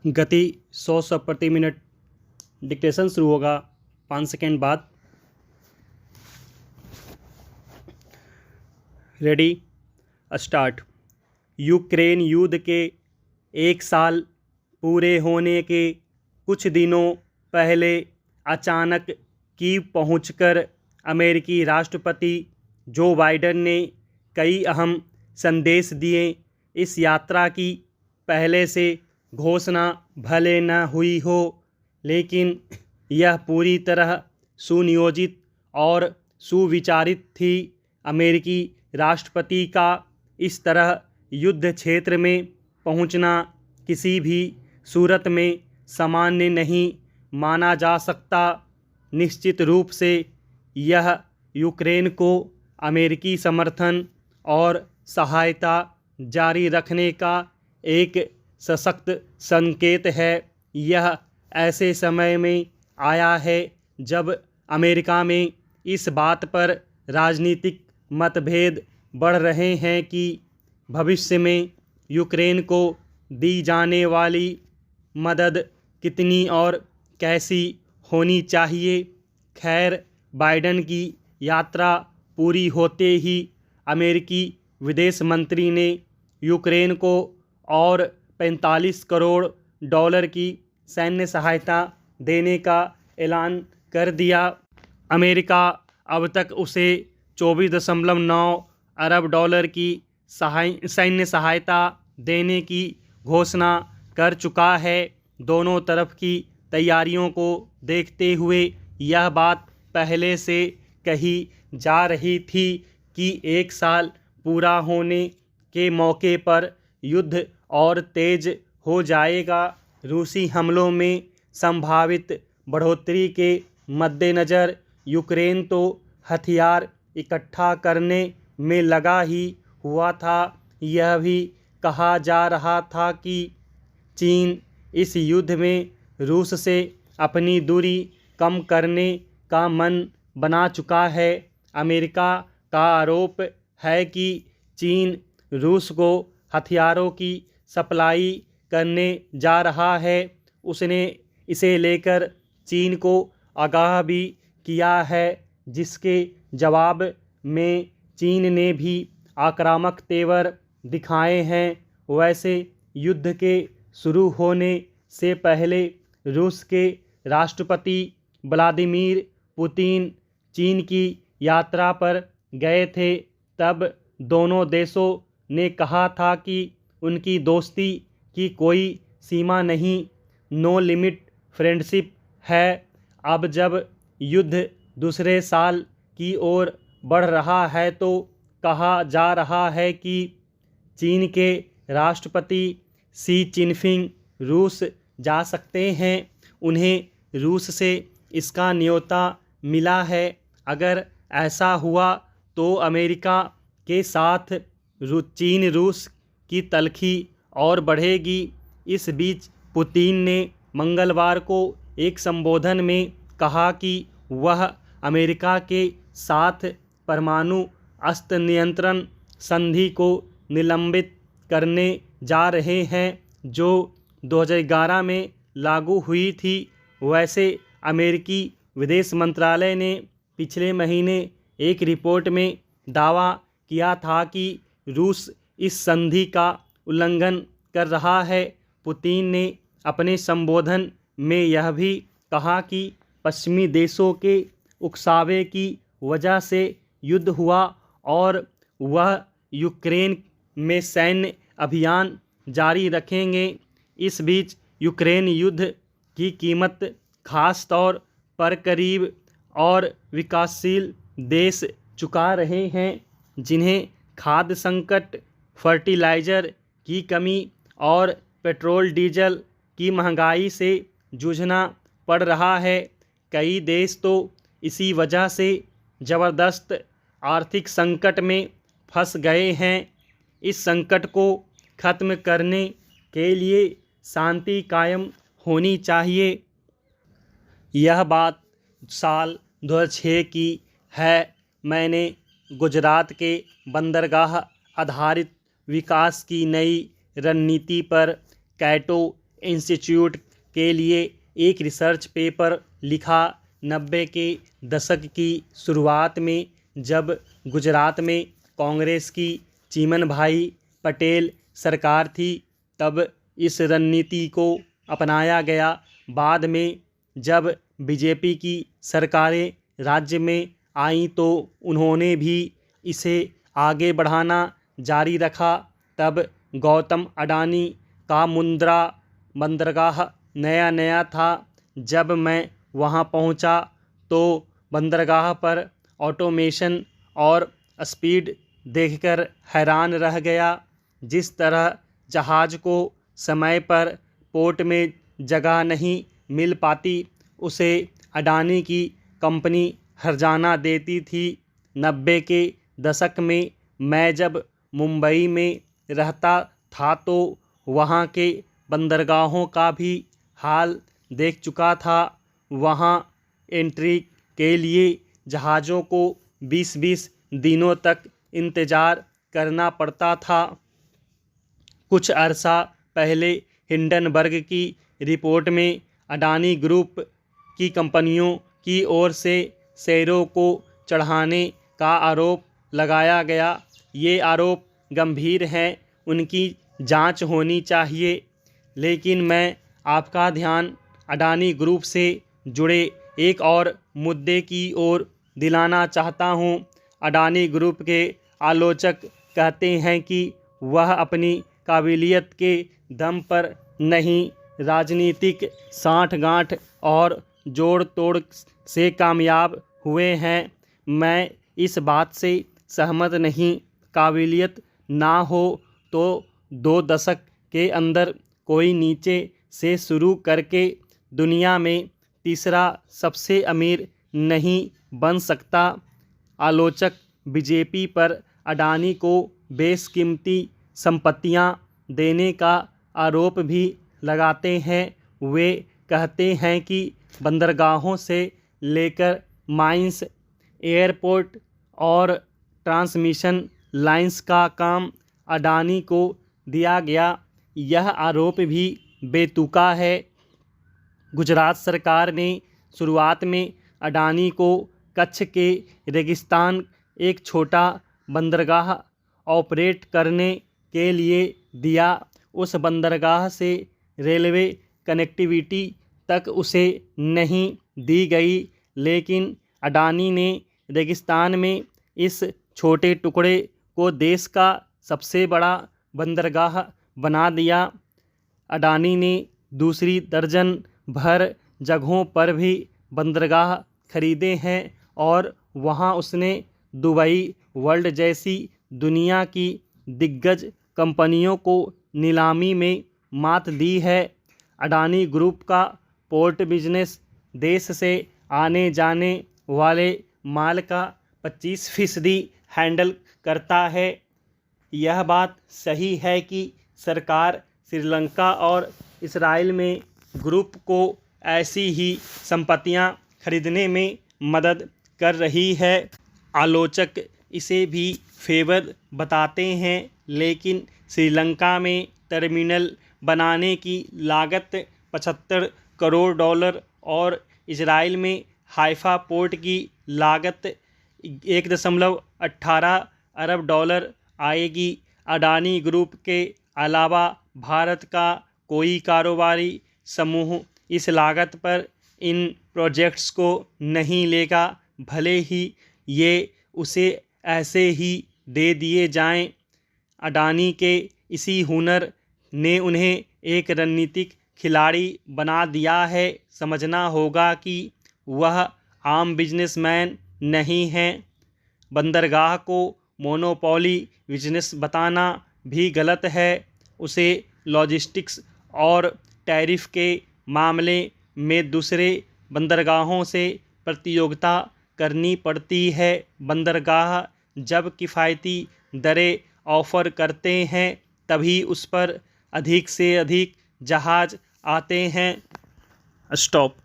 गति 100 प्रति minute. Dictation शुरू होगा 5 सेकेंड बाद। Ready, start. यूक्रेन युद्ध के 1 साल पूरे होने के कुछ दिनों पहले अचानक कीव पहुंचकर अमेरिकी राष्ट्रपति जो बाइडेन ने कई अहम संदेश दिए। इस यात्रा की पहले से घोषणा भले न हुई हो, लेकिन यह पूरी तरह सुनियोजित और सुविचारित थी। अमेरिकी राष्ट्रपति का इस तरह युद्ध क्षेत्र में पहुंचना किसी भी सूरत में सामान्य नहीं माना जा सकता। निश्चित रूप से यह यूक्रेन को अमेरिकी समर्थन और सहायता जारी रखने का एक सशक्त संकेत है। यह ऐसे समय में आया है जब अमेरिका में इस बात पर राजनीतिक मतभेद बढ़ रहे हैं कि भविष्य में यूक्रेन को दी जाने वाली मदद कितनी और कैसी होनी चाहिए। खैर, बाइडेन की यात्रा पूरी होते ही अमेरिकी विदेश मंत्री ने यूक्रेन को और 45 करोड़ डॉलर की सैन्य सहायता देने का ऐलान कर दिया। अमेरिका अब तक उसे 24.9 अरब डॉलर की सैन्य सहायता देने की घोषणा कर चुका है। दोनों तरफ की तैयारियों को देखते हुए यह बात पहले से कही जा रही थी कि 1 साल पूरा होने के मौके पर युद्ध और तेज हो जाएगा। रूसी हमलों में संभावित बढ़ोतरी के मद्देनज़र यूक्रेन तो हथियार इकट्ठा करने में लगा ही हुआ था। यह भी कहा जा रहा था कि चीन इस युद्ध में रूस से अपनी दूरी कम करने का मन बना चुका है। अमेरिका का आरोप है कि चीन रूस को हथियारों की सप्लाई करने जा रहा है। उसने इसे लेकर चीन को आगाह भी किया है, जिसके जवाब में चीन ने भी आक्रामक तेवर दिखाए हैं। वैसे युद्ध के शुरू होने से पहले रूस के राष्ट्रपति व्लादिमीर पुतिन चीन की यात्रा पर गए थे। तब दोनों देशों ने कहा था कि उनकी दोस्ती की कोई सीमा नहीं, नो लिमिट फ्रेंडशिप है। अब जब युद्ध दूसरे साल की ओर बढ़ रहा है तो कहा जा रहा है कि चीन के राष्ट्रपति शी चिनफिंग रूस जा सकते हैं। उन्हें रूस से इसका न्योता मिला है। अगर ऐसा हुआ तो अमेरिका के साथ चीन रूस की तल्खी और बढ़ेगी। इस बीच पुतिन ने मंगलवार को एक संबोधन में कहा कि वह अमेरिका के साथ परमाणु अस्त्र नियंत्रण संधि को निलंबित करने जा रहे हैं, जो 2011 में लागू हुई थी। वैसे अमेरिकी विदेश मंत्रालय ने पिछले महीने एक रिपोर्ट में दावा किया था कि रूस इस संधि का उल्लंघन कर रहा है। पुतिन ने अपने संबोधन में यह भी कहा कि पश्चिमी देशों के उकसावे की वजह से युद्ध हुआ और वह यूक्रेन में सैन्य अभियान जारी रखेंगे। इस बीच यूक्रेन युद्ध की कीमत खास तौर पर गरीब और विकासशील देश चुका रहे हैं, जिन्हें खाद्य संकट, फर्टिलाइज़र की कमी और पेट्रोल डीजल की महंगाई से जूझना पड़ रहा है। कई देश तो इसी वजह से ज़बरदस्त आर्थिक संकट में फंस गए हैं। इस संकट को ख़त्म करने के लिए शांति कायम होनी चाहिए। यह बात साल 2006 की है। मैंने गुजरात के बंदरगाह आधारित विकास की नई रणनीति पर कैटो इंस्टीट्यूट के लिए एक रिसर्च पेपर लिखा। 90 के दशक की शुरुआत में जब गुजरात में कांग्रेस की चिमनभाई पटेल सरकार थी तब इस रणनीति को अपनाया गया। बाद में जब बीजेपी की सरकारें राज्य में आईं तो उन्होंने भी इसे आगे बढ़ाना जारी रखा। तब गौतम अडानी का मुंद्रा बंदरगाह नया नया था। जब मैं वहां पहुंचा तो बंदरगाह पर ऑटोमेशन और स्पीड देखकर हैरान रह गया। जिस तरह जहाज़ को समय पर पोर्ट में जगह नहीं मिल पाती उसे अडानी की कंपनी हर्जाना देती थी। 90 के दशक में मैं जब मुंबई में रहता था तो वहाँ के बंदरगाहों का भी हाल देख चुका था। वहाँ एंट्री के लिए जहाज़ों को 20-20 दिनों तक इंतज़ार करना पड़ता था। कुछ अरसा पहले हिंडनबर्ग की रिपोर्ट में अडानी ग्रुप की कंपनियों की ओर से शेयरों को चढ़ाने का आरोप लगाया गया। ये आरोप गंभीर हैं, उनकी जांच होनी चाहिए। लेकिन मैं आपका ध्यान अडानी ग्रुप से जुड़े एक और मुद्दे की ओर दिलाना चाहता हूँ। अडानी ग्रुप के आलोचक कहते हैं कि वह अपनी काबिलियत के दम पर नहीं, राजनीतिक साठगांठ और जोड़ तोड़ से कामयाब हुए हैं। मैं इस बात से सहमत नहीं। काबिलियत ना हो तो 2 दशक के अंदर कोई नीचे से शुरू करके दुनिया में तीसरा सबसे अमीर नहीं बन सकता। आलोचक बीजेपी पर अडानी को बेशकीमती संपत्तियां देने का आरोप भी लगाते हैं। वे कहते हैं कि बंदरगाहों से लेकर माइंस, एयरपोर्ट और ट्रांसमिशन लाइंस का काम अडानी को दिया गया। यह आरोप भी बेतुका है। गुजरात सरकार ने शुरुआत में अडानी को कच्छ के रेगिस्तान एक छोटा बंदरगाह ऑपरेट करने के लिए दिया। उस बंदरगाह से रेलवे कनेक्टिविटी तक उसे नहीं दी गई। लेकिन अडानी ने रेगिस्तान में इस छोटे टुकड़े को देश का सबसे बड़ा बंदरगाह बना दिया। अडानी ने दूसरी दर्जन भर जगहों पर भी बंदरगाह खरीदे हैं और वहां उसने दुबई वर्ल्ड जैसी दुनिया की दिग्गज कंपनियों को नीलामी में मात दी है। अडानी ग्रुप का पोर्ट बिजनेस देश से आने जाने वाले माल का 25% हैंडल करता है। यह बात सही है कि सरकार श्रीलंका और इसराइल में ग्रुप को ऐसी ही संपत्तियां खरीदने में मदद कर रही है। आलोचक इसे भी फेवर बताते हैं, लेकिन श्रीलंका में टर्मिनल बनाने की लागत $75 करोड़ और इजराइल में हाइफा पोर्ट की लागत $1.18 अरब आएगी। अडानी ग्रुप के अलावा भारत का कोई कारोबारी समूह इस लागत पर इन प्रोजेक्ट्स को नहीं लेगा, भले ही ये उसे ऐसे ही दे दिए जाएं। अडानी के इसी हुनर ने उन्हें एक रणनीतिक खिलाड़ी बना दिया है। समझना होगा कि वह आम बिजनेसमैन नहीं हैं। बंदरगाह को मोनोपोली बिजनेस बताना भी गलत है। उसे लॉजिस्टिक्स और टैरिफ के मामले में दूसरे बंदरगाहों से प्रतियोगिता करनी पड़ती है। बंदरगाह जब किफ़ायती दरें ऑफ़र करते हैं तभी उस पर अधिक से अधिक जहाज़ आते हैं। स्टॉप।